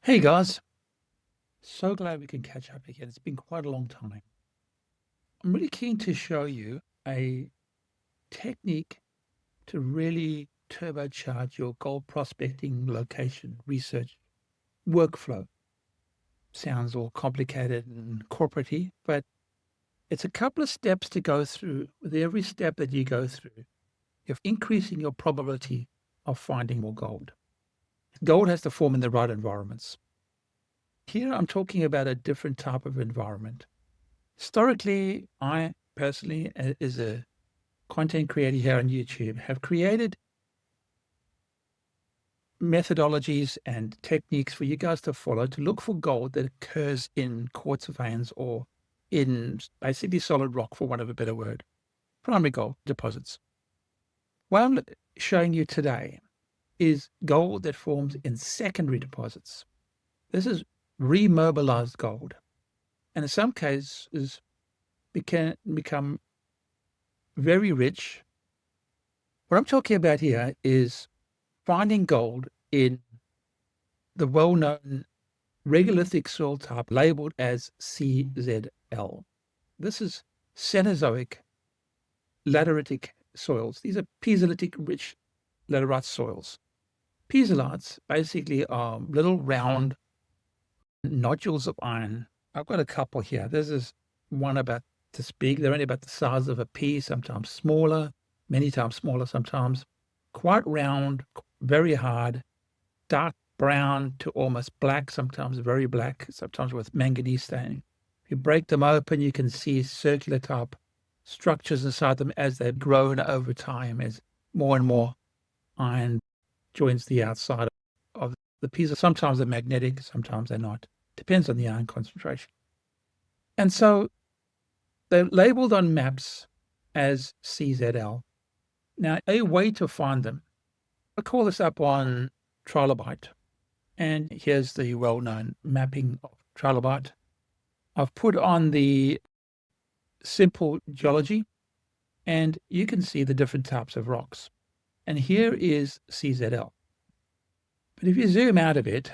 Hey guys, so glad we can catch up again. It's been quite a long time. I'm really keen to show you a technique to really turbocharge your gold prospecting location research workflow. Sounds all complicated and corporate-y, but it's a couple of steps to go through. With every step that you go through, you're increasing your probability of finding more gold. Gold has to form in the right environments. Here I'm talking about a different type of environment. Historically, I personally, as a content creator here on YouTube, have created methodologies and techniques for you guys to follow to look for gold that occurs in quartz veins or in basically solid rock, for want of a better word, primary gold deposits. What I'm showing you today is gold that forms in secondary deposits. This is remobilized gold, and in some cases can become very rich. What I'm talking about here is finding gold in the well-known regolithic soil type labeled as CZL. This is Cenozoic Lateritic Soils. These are pisolitic rich laterite soils. Pisolites basically are little round nodules of iron. I've got a couple here. This is one about this big. They're only about the size of a pea, sometimes smaller, many times smaller sometimes. Quite round, very hard, dark brown to almost black, sometimes very black, sometimes with manganese staining. If you break them open, you can see circular type structures inside them as they've grown over time, as more and more iron joins the outside of the piece. Sometimes they're magnetic, sometimes they're not. Depends on the iron concentration. And so they're labeled on maps as CZL. Now, a way to find them, I call this up on trilobite. And here's the well-known mapping of trilobite. I've put on the simple geology, and you can see the different types of rocks. And here is CZL. But if you zoom out a bit,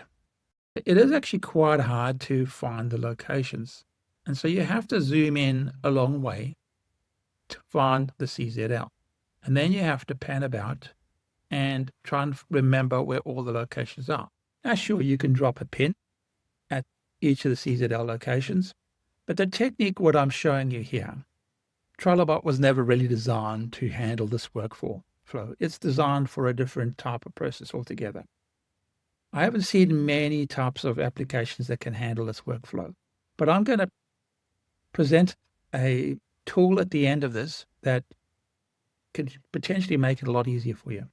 it is actually quite hard to find the locations. And so you have to zoom in a long way to find the CZL. And then you have to pan about and try and remember where all the locations are. Now, sure, you can drop a pin at each of the CZL locations, but the technique, what I'm showing you here, trilobite was never really designed to handle this workflow. It's designed for a different type of process altogether. I haven't seen many types of applications that can handle this workflow, but I'm going to present a tool at the end of this that could potentially make it a lot easier for you.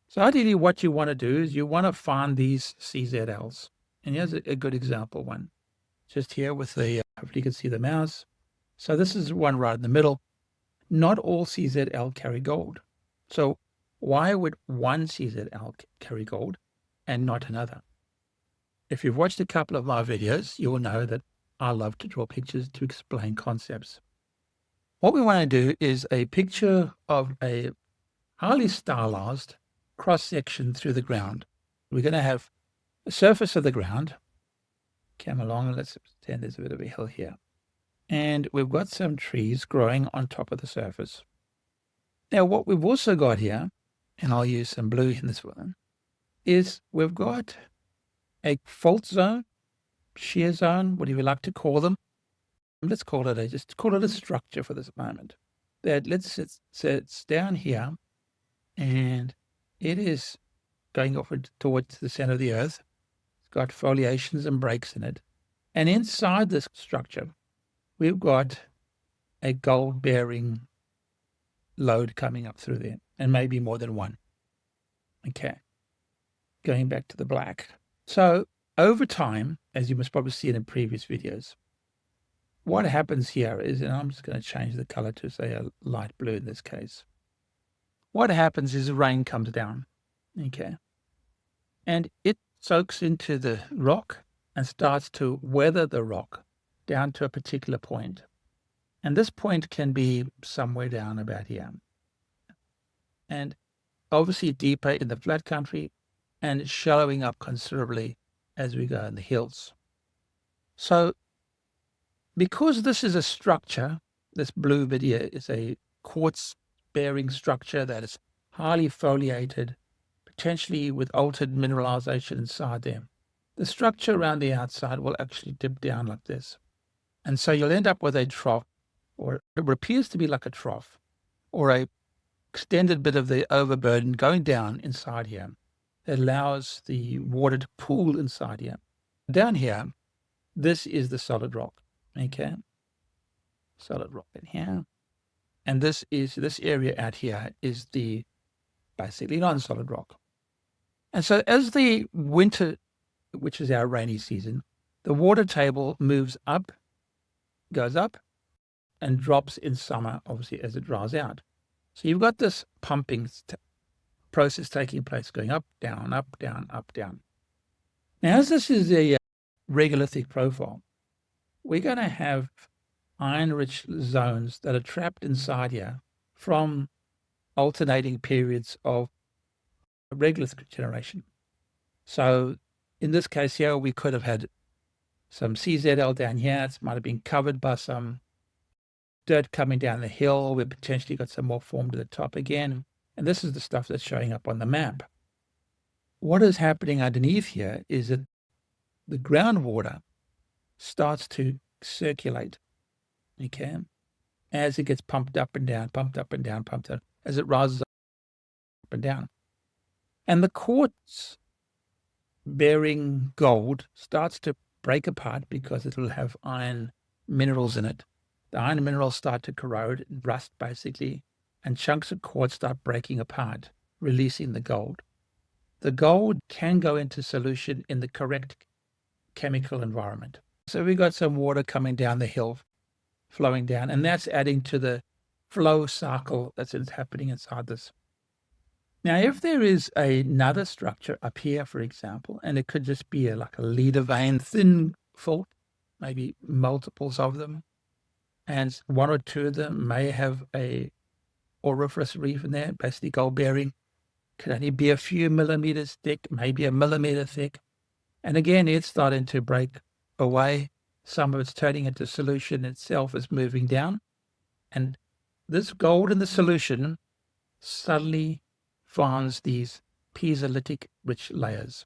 So ideally what you want to do is you want to find these CZLs. And here's a good example one. Just here with the, hopefully you can see the mouse. So this is one right in the middle. Not all CZL carry gold. So why would one CZL carry gold and not another? If you've watched a couple of my videos, you will know that I love to draw pictures to explain concepts. What we want to do is a picture of a highly stylized cross-section through the ground. We're going to have the surface of the ground. Come along and let's pretend there's a bit of a hill here. And we've got some trees growing on top of the surface. Now, what we've also got here, and I'll use some blue in this one, is we've got a fault zone, shear zone, whatever you like to call them. Let's call it just call it a structure for this moment. That let's it's down here, and it is going off towards the center of the earth. It's got foliations and breaks in it. And inside this structure, we've got a gold-bearing lode coming up through there, and maybe more than one. Okay. Going back to the black. So over time, as you must probably see in previous videos, what happens here is, and I'm just going to change the color to, say, a light blue in this case. What happens is rain comes down, okay? And it soaks into the rock and starts to weather the rock down to a particular point. And this point can be somewhere down about here. And obviously deeper in the flat country and shallowing up considerably as we go in the hills. So because this is a structure, this blue bit here is a quartz-bearing structure that is highly foliated, potentially with altered mineralization inside there. The structure around the outside will actually dip down like this. And so you'll end up with a trough, or it appears to be like a trough, or a extended bit of the overburden going down inside here. It allows the water to pool inside here. Down here, this is the solid rock. Okay, solid rock in here. And this area out here is the basically non-solid rock. And so as the winter, which is our rainy season, the water table moves up, goes up, and drops in summer, obviously, as it dries out. So you've got this pumping process taking place, going up, down, up, down, up, down. Now, as this is a regolithic profile, we're going to have iron-rich zones that are trapped inside here from alternating periods of regolithic generation. So in this case here, we could have had some CZL down here. It might have been covered by some dirt coming down the hill. We potentially got some more formed at the top again. And this is the stuff that's showing up on the map. What is happening underneath here is that the groundwater starts to circulate, okay, as it gets pumped up and down, pumped up and down, pumped up, as it rises up and down. And the quartz bearing gold starts to break apart because it will have iron minerals in it. The iron minerals start to corrode, rust basically, and chunks of quartz start breaking apart, releasing the gold. The gold can go into solution in the correct chemical environment. So we got some water coming down the hill, flowing down, and that's adding to the flow cycle that's happening inside this. Now, if there is another structure up here, for example, and it could just be like a leader vein, thin fault, maybe multiples of them, and one or two of them may have a auriferous reef in there, basically gold bearing, could only be a few millimeters thick, maybe a millimeter thick. And again, it's starting to break away. Some of it's turning into solution itself is moving down. And this gold in the solution suddenly finds these pisolitic rich layers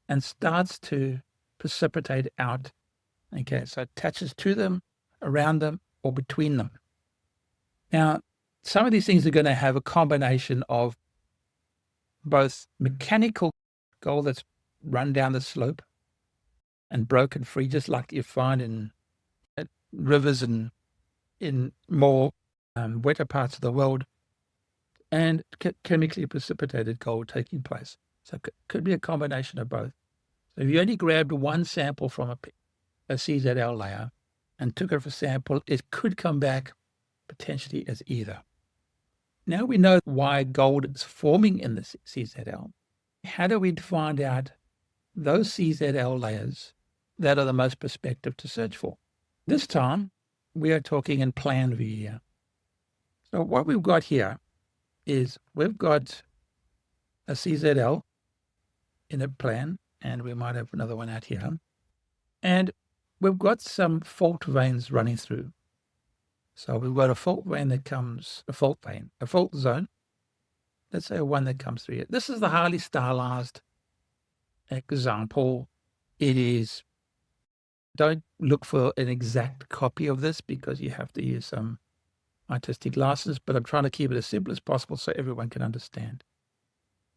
and starts to precipitate out. Okay, so it attaches to them, around them, or between them. Now, some of these things are going to have a combination of both mechanical gold that's run down the slope and broken free, just like you find in rivers and in more wetter parts of the world, and chemically precipitated gold taking place. So it could be a combination of both. So if you only grabbed one sample from a CZL layer and took it for sample, it could come back potentially as either. Now we know why gold is forming in the CZL. How do we find out those CZL layers that are the most prospective to search for? This time, we are talking in plan view here. So what we've got here is we've got a CZL in a plan, and we might have another one out here. And we've got some fault veins running through. So we've got a fault vein that comes, a fault zone. Let's say one that comes through here. This is the highly stylized example. It is, don't look for an exact copy of this because you have to use some artistic license, but I'm trying to keep it as simple as possible so everyone can understand.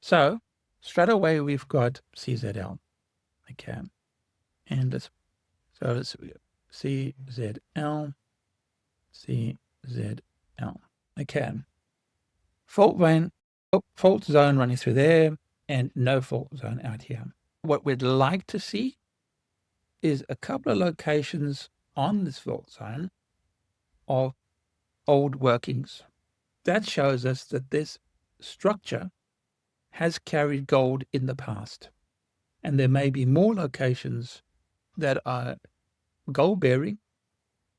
So straight away we've got CZL. Okay. And let's CZL. CZL. Okay. Fault vein, fault zone running through there, and no fault zone out here. What we'd like to see is a couple of locations on this fault zone of old workings. That shows us that this structure has carried gold in the past. And there may be more locations that are gold bearing,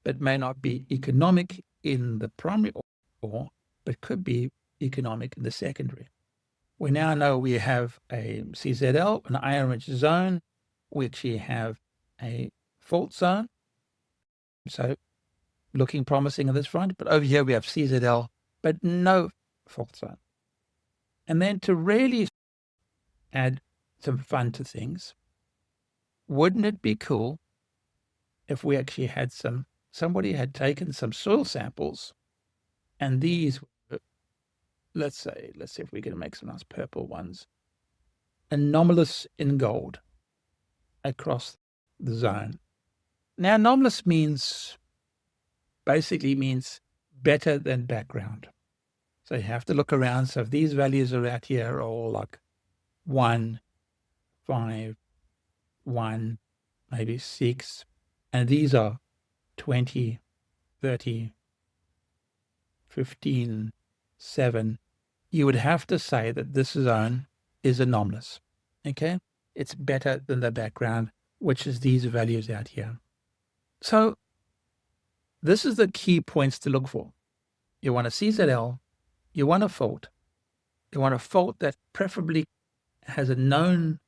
but may not be economic in the primary ore, but could be economic in the secondary. We now know we have a CZL, an iron-rich zone, we actually have a fault zone. So looking promising on this front, but over here we have CZL, but no fault zone. And then to really add some fun to things, wouldn't it be cool if we actually had somebody had taken some soil samples, and these were, let's see if we can make some nice purple ones, anomalous in gold across the zone. Now, anomalous basically means better than background. So you have to look around. So if these values are out here are all like 1, 5, 1, maybe 6, and these are 20, 30, 15, 7, you would have to say that this zone is anomalous. Okay? It's better than the background, which is these values out here. So this is the key points to look for. You want a CZL, you want a fault. You want a fault that preferably has a known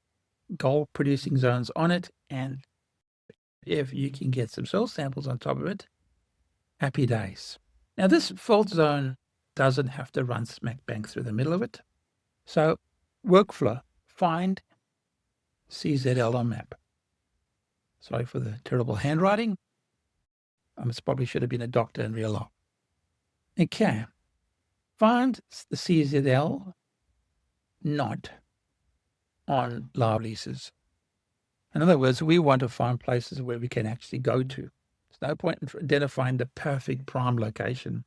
gold producing zones on it, and if you can get some soil samples on top of it, happy days. Now this fault zone doesn't have to run smack bang through the middle of it. So workflow, find CZL on map. Sorry for the terrible handwriting. I probably should have been a doctor in real life. Okay, find the CZL not on live leases. In other words, we want to find places where we can actually go to. There's no point in identifying the perfect prime location,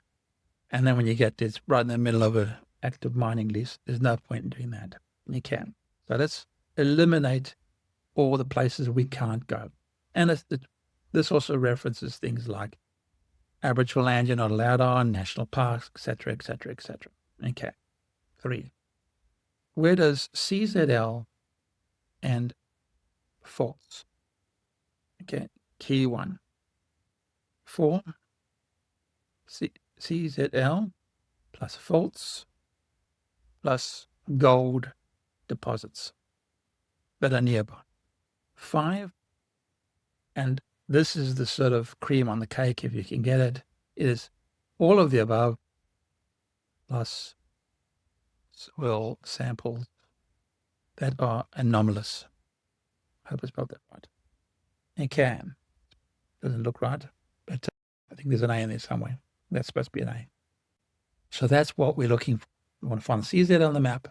and then when you get this right in the middle of an active mining lease, there's no point in doing that. You can. So let's eliminate all the places we can't go. And this also references things like Aboriginal land you're not allowed on, national parks, etc., etc., etc. Okay. 3. Where does CZL and faults? Okay. Key 1. 4. CZL plus faults plus gold deposits that are nearby. 5. And this is the sort of cream on the cake, if you can get it, is all of the above plus soil samples that are anomalous. I hope I spelled that right. Okay. Doesn't look right, but I think there's an A in there somewhere. That's supposed to be an A. So that's what we're looking for. We want to find CZ on the map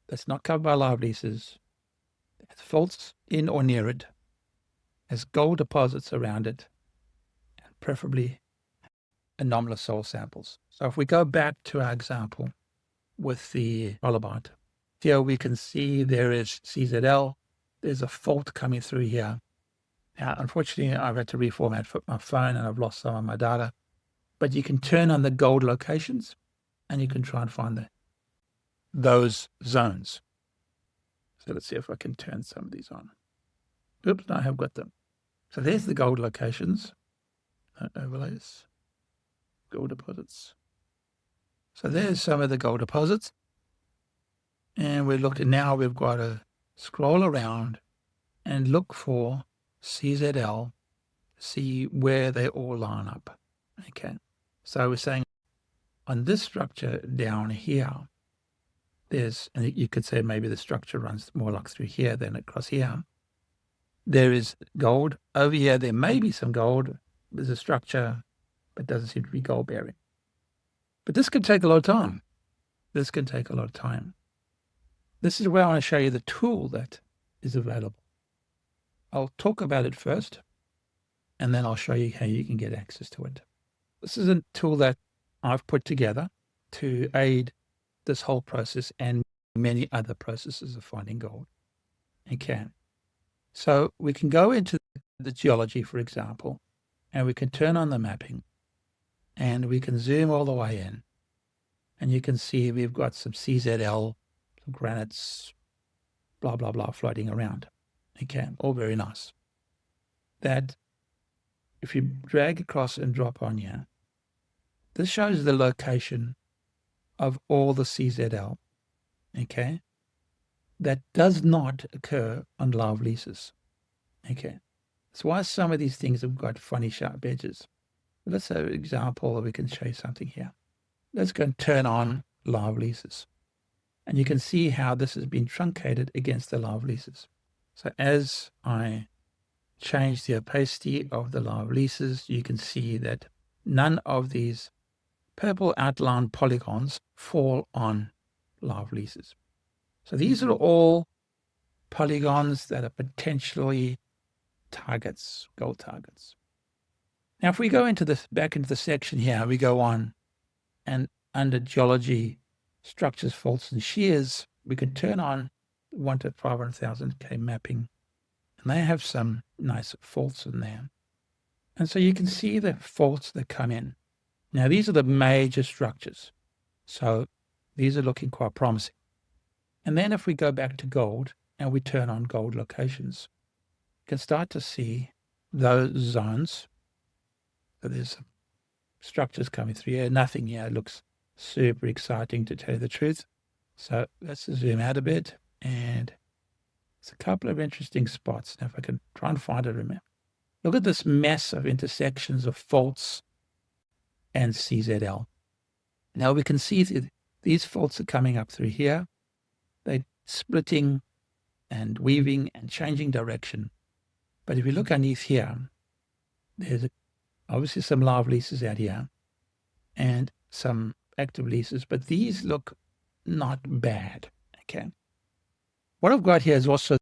that's not covered by live leases, that has faults in or near it, has gold deposits around it, and preferably anomalous soil samples. So if we go back to our example with the rollerbite, here we can see there is CZL. There's a fault coming through here. Now, unfortunately, I've had to reformat my phone and I've lost some of my data. But you can turn on the gold locations and you can try and find those zones. So let's see if I can turn some of these on. Oops, no, I have got them. So there's the gold locations, overlays, gold deposits. So there's some of the gold deposits. And we're looking now, we've got to scroll around and look for CZL, see where they all line up. Okay. So we're saying on this structure down here, and you could say maybe the structure runs more like through here than across here. There is gold. Over here, there may be some gold. There's a structure, but doesn't seem to be gold bearing. But this can take a lot of time. This is where I want to show you the tool that is available. I'll talk about it first, and then I'll show you how you can get access to it. This is a tool that I've put together to aid this whole process and many other processes of finding gold. Okay. So we can go into the geology, for example, and we can turn on the mapping and we can zoom all the way in. And you can see we've got some CZL, some granites, blah, blah, blah, floating around. Okay, all very nice. That if you drag across and drop on here, this shows the location of all the CZL, okay? That does not occur on live leases. Okay. That's why some of these things have got funny sharp edges. Let's have an example that we can show you something here. Let's go and turn on live leases. And you can see how this has been truncated against the live leases. So as I change the opacity of the live leases, you can see that none of these purple outline polygons fall on live leases. So these are all polygons that are potentially targets, gold targets. Now, if we go into this, back into the section here, we go on and under geology, structures, faults, and shears, we can turn on 1 to 500,000 K mapping, and they have some nice faults in there. And so you can see the faults that come in. Now, these are the major structures. So these are looking quite promising. And then if we go back to gold and we turn on gold locations, you can start to see those zones. So there's some structures coming through here. Nothing here looks super exciting, to tell you the truth. So let's zoom out a bit, and there's a couple of interesting spots. Now, if I can try and find it, remember. Look at this mess of intersections of faults and CZL. Now we can see these faults are coming up through here. They're splitting and weaving and changing direction. But if you look underneath here, there's obviously some live leases out here and some active leases, but these look not bad. Okay. What I've got here is also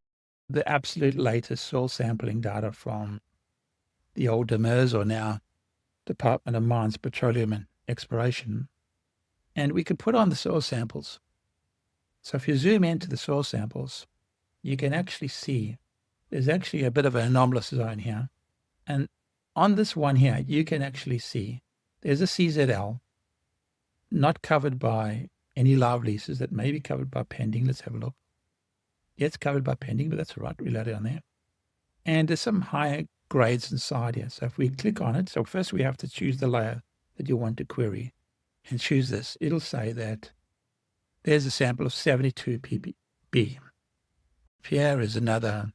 the absolute latest soil sampling data from the old DMIRS, or now Department of Mines, Petroleum and Exploration. And we can put on the soil samples. So if you zoom into the soil samples, you can actually see there's actually a bit of an anomalous zone here. And on this one here, you can actually see there's a CZL not covered by any live leases that may be covered by pending. Let's have a look. Yeah, it's covered by pending, but that's all right. We load it on there. And there's some higher grades inside here. So if we click on it, so first we have to choose the layer that you want to query and choose this. It'll say that there's a sample of 72 ppb. Here is another,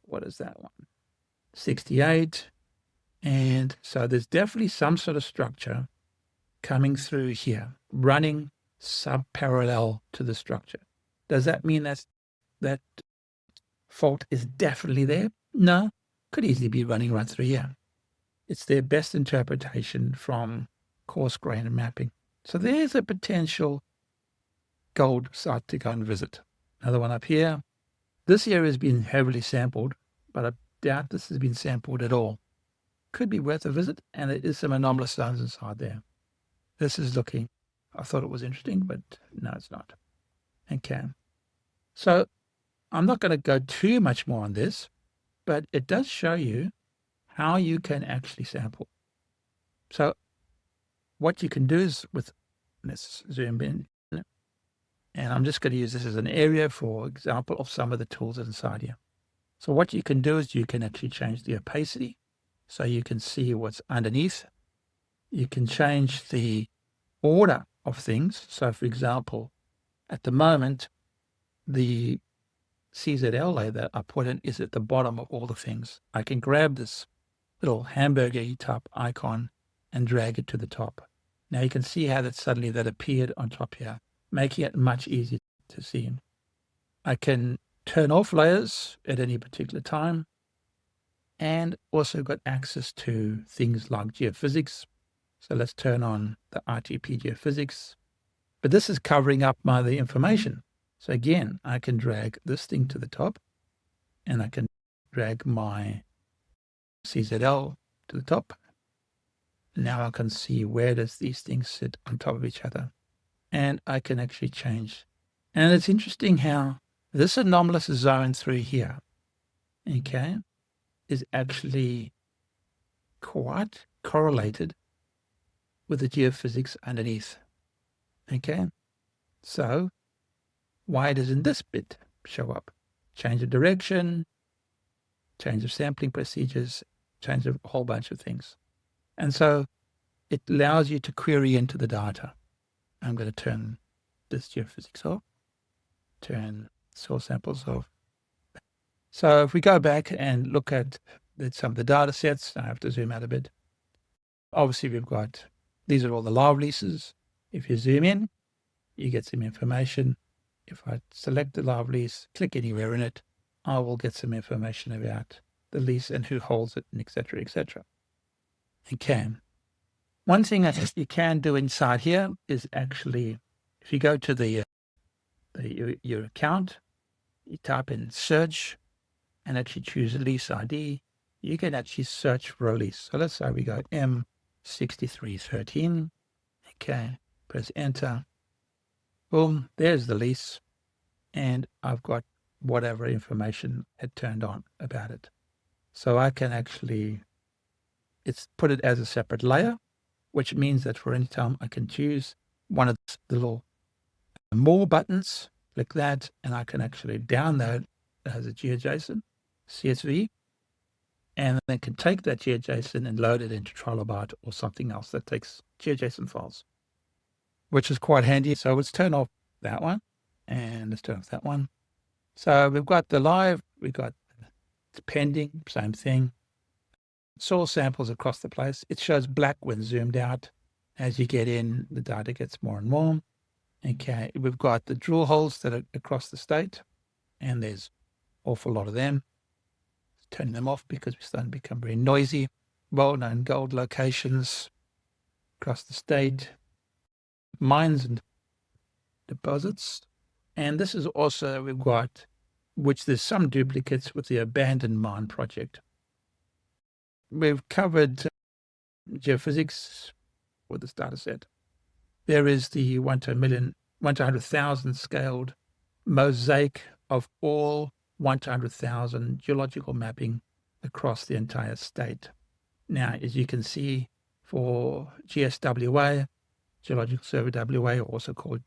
what is that one? 68. And so there's definitely some sort of structure coming through here, running sub-parallel to the structure. Does that mean that fault is definitely there? No, could easily be running right through here. It's their best interpretation from coarse grain mapping. So there's a potential gold site to go and visit. Another one up here. This area has been heavily sampled, but I doubt this has been sampled at all. Could be worth a visit, and there is some anomalous zones inside there. This is looking, I thought it was interesting, but no, it's not. Okay. So I'm not going to go too much more on this, but it does show you how you can actually sample. So what you can do is let's zoom in, and I'm just going to use this as an area for example of some of the tools inside here. So what you can do is you can actually change the opacity so you can see what's underneath. You can change the order of things. So for example, at the moment, the CZL layer that I put in is at the bottom of all the things. I can grab this little hamburger type icon and drag it to the top. Now you can see how that suddenly that appeared on top here, making it much easier to see. I can turn off layers at any particular time, and also got access to things like geophysics. So let's turn on the RTP geophysics. But this is covering up the information. So again, I can drag this thing to the top, and I can drag my CZL to the top. Now I can see where does these things sit on top of each other. And I can actually change. And it's interesting how this anomalous zone through here, okay, is actually quite correlated with the geophysics underneath. Okay, so why doesn't this bit show up? Change of direction, change of sampling procedures, change of a whole bunch of things. And so it allows you to query into the data. I'm going to turn this geophysics off, turn soil samples off. So if we go back and look at some of the data sets, I have to zoom out a bit. Obviously, we've got, these are all the live leases. If you zoom in, you get some information. If I select the live lease, click anywhere in it, I will get some information about the lease and who holds it, and et cetera, et cetera. Okay. One thing that you can do inside here is actually, if you go to your account, you type in search and actually choose a lease ID, you can actually search for a lease. So let's say we go M6313. Okay, press enter. Boom, there's the lease. And I've got whatever information had turned on about it. So I can actually, it's put it as a separate layer, which means that for any time I can choose one of the little more buttons, click that, and I can actually download as a GeoJSON CSV, and then can take that GeoJSON and load it into Trilobite or something else that takes GeoJSON files, which is quite handy. So let's turn off that one, and let's turn off that one. So we've got the live, we've got the pending, same thing. Soil samples across the place. It shows black when zoomed out. As you get in, the data gets more and more. Okay, we've got the drill holes that are across the state, and there's an awful lot of them. Turning them off because we're starting to become very noisy. Well-known gold locations across the state, mines and deposits. And this is also, we've got, which there's some duplicates with the abandoned mine project. We've covered geophysics with this data set. There is the 1 to 100,000 scaled mosaic of all 1 to 100,000 geological mapping across the entire state. Now, as you can see, for GSWA, Geological Survey WA, also called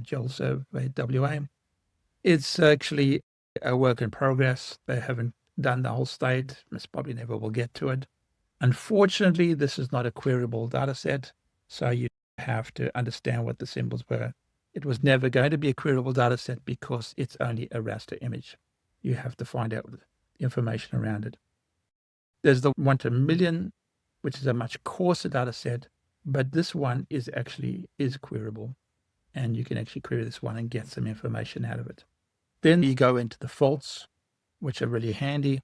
Geo Survey WA, it's actually a work in progress. They haven't done the whole state. Most probably never will get to it. Unfortunately, this is not a queryable data set, so you have to understand what the symbols were. It was never going to be a queryable data set because it's only a raster image. You have to find out the information around it. There's the 1 to a million, which is a much coarser data set, but this one is queryable, and you can actually query this one and get some information out of it. Then you go into the faults, which are really handy,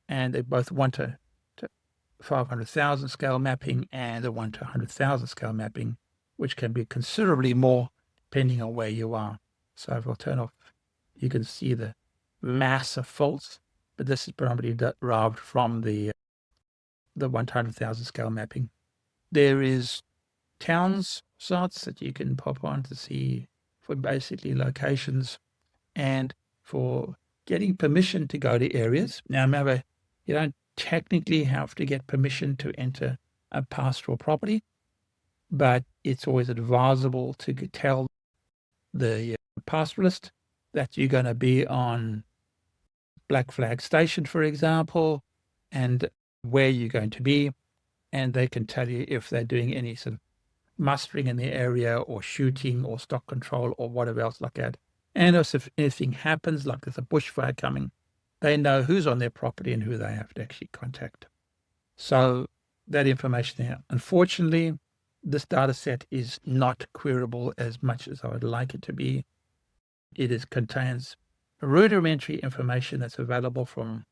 and they both 1 to 500,000 scale mapping and the 1 to 100,000 scale mapping, which can be considerably more depending on where you are. So if I'll turn off, you can see the mass of faults, but this is primarily derived from the 1 to 100,000 scale mapping. There is towns sites that you can pop on to see for basically locations and for getting permission to go to areas. Now, remember, you don't technically have to get permission to enter a pastoral property, but it's always advisable to tell the pastoralist that you're going to be on Black Flag Station, for example, and where you're going to be, and they can tell you if they're doing any sort of mustering in the area or shooting or stock control or whatever else like that. And also if anything happens, like there's a bushfire coming, they know who's on their property and who they have to actually contact. So that information there. Unfortunately, this data set is not queryable as much as I would like it to be. It contains rudimentary information that's available from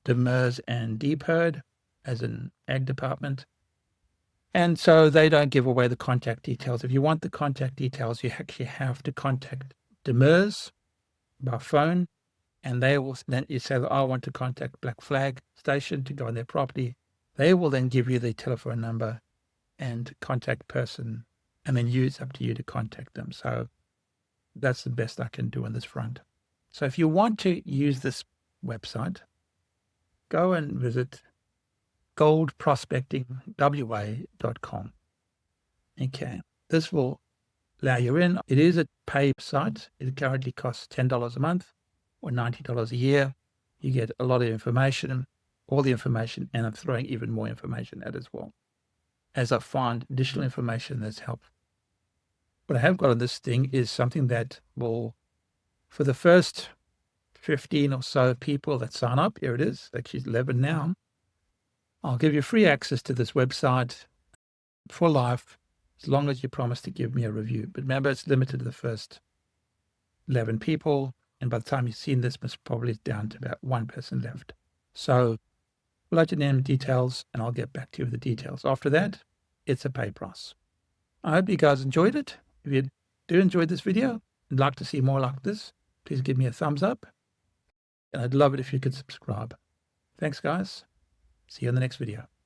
DMERS and DPERD as an ag department. And so they don't give away the contact details. If you want the contact details, you actually have to contact DMERS by phone, and they will then, you say, I want to contact Black Flag Station to go on their property. They will then give you the telephone number and contact person, and then it's up to you to contact them. So that's the best I can do on this front. So if you want to use this website, go and visit goldprospectingwa.com. Okay, this will allow you in. It is a paid site. It currently costs $10 a month or $90 a year. You get a lot of information, all the information, and I'm throwing even more information at it as well, as I find additional information that's helpful. What I have got on this thing is something that will, for the first 15 or so people that sign up, here it is, actually 11 now, I'll give you free access to this website for life, as long as you promise to give me a review. But remember, it's limited to the first 11 people. And by the time you've seen this, it's probably down to about one person left. So fill out your name and details, and I'll get back to you with the details. After that, it's a pay price. I hope you guys enjoyed it. If you do enjoy this video and like to see more like this, please give me a thumbs up. And I'd love it if you could subscribe. Thanks, guys. See you in the next video.